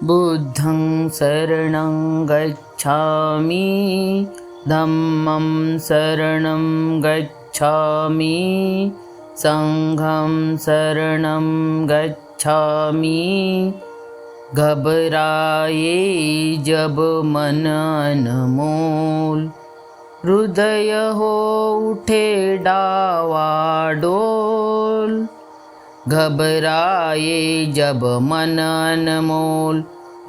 बुद्धं शरणं गच्छामि धम्मं शरणं गच्छामि संघं शरणं गच्छामि। घबराए जब मन अनमोल, हृदय हो उठे डावाडोल। घबराए जब मन अनमोल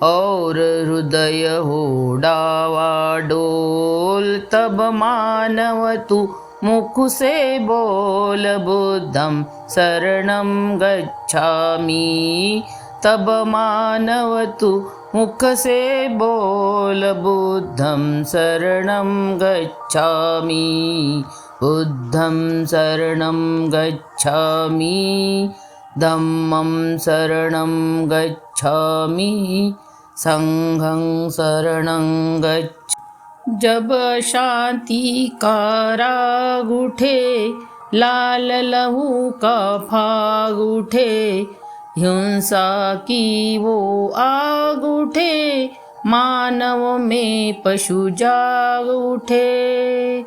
और हृदय हो डावाडोल, तब मानव तू मुख से बोल बुद्धं शरणं गच्छामि। तब मानव तू मुख से बोल बुद्धं शरणं गच्छामि। बुद्धं शरणं गच्छामि धम्मं शरणं गच्छामि संघं शरणं गच्छामि। जब शांति का राग उठे, लाल लहू का फाग उठे, हिंसा की वो आग उठे, मानव में पशु जाग उठे।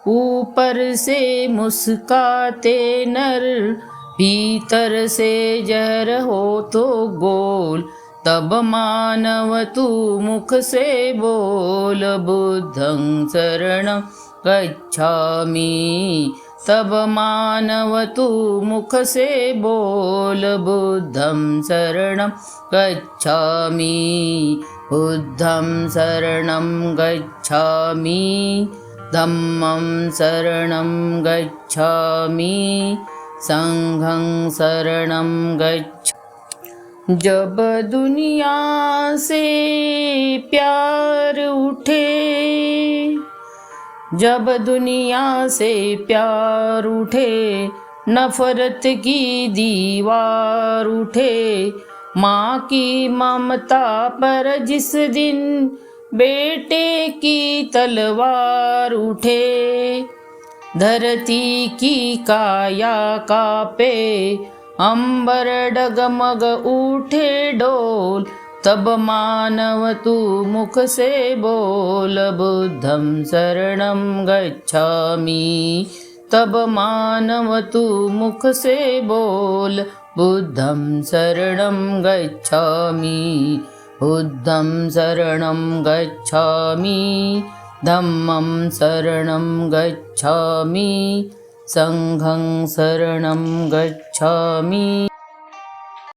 ऊपर से मुस्काते नर, भीतर से जहर हो तो गोल, तब मानव तू मुख से बोल बुद्धं शरणं गच्छामि। तब मानव तू मुख से बोल बुद्धं शरणं गच्छामि। बुद्धं शरणं गच्छामि धम्मं शरणं गच्छामि संघं शरणं गच्छामि। जब दुनिया से प्यार उठे, जब दुनिया से प्यार उठे, नफरत की दीवार उठे, माँ की ममता पर जिस दिन बेटे की तलवार उठे, धरती की काया कापे, अंबर डगमग उठे डोल, तब मानव तू मुख से बोल बुद्धं शरणं गच्छामि। तब मानव तू मुख से बोल बुद्धं शरणं गच्छामि। बुद्धं शरणं गच्छामि धम्मं शरणं गच्छामि संघं शरणं गच्छामि।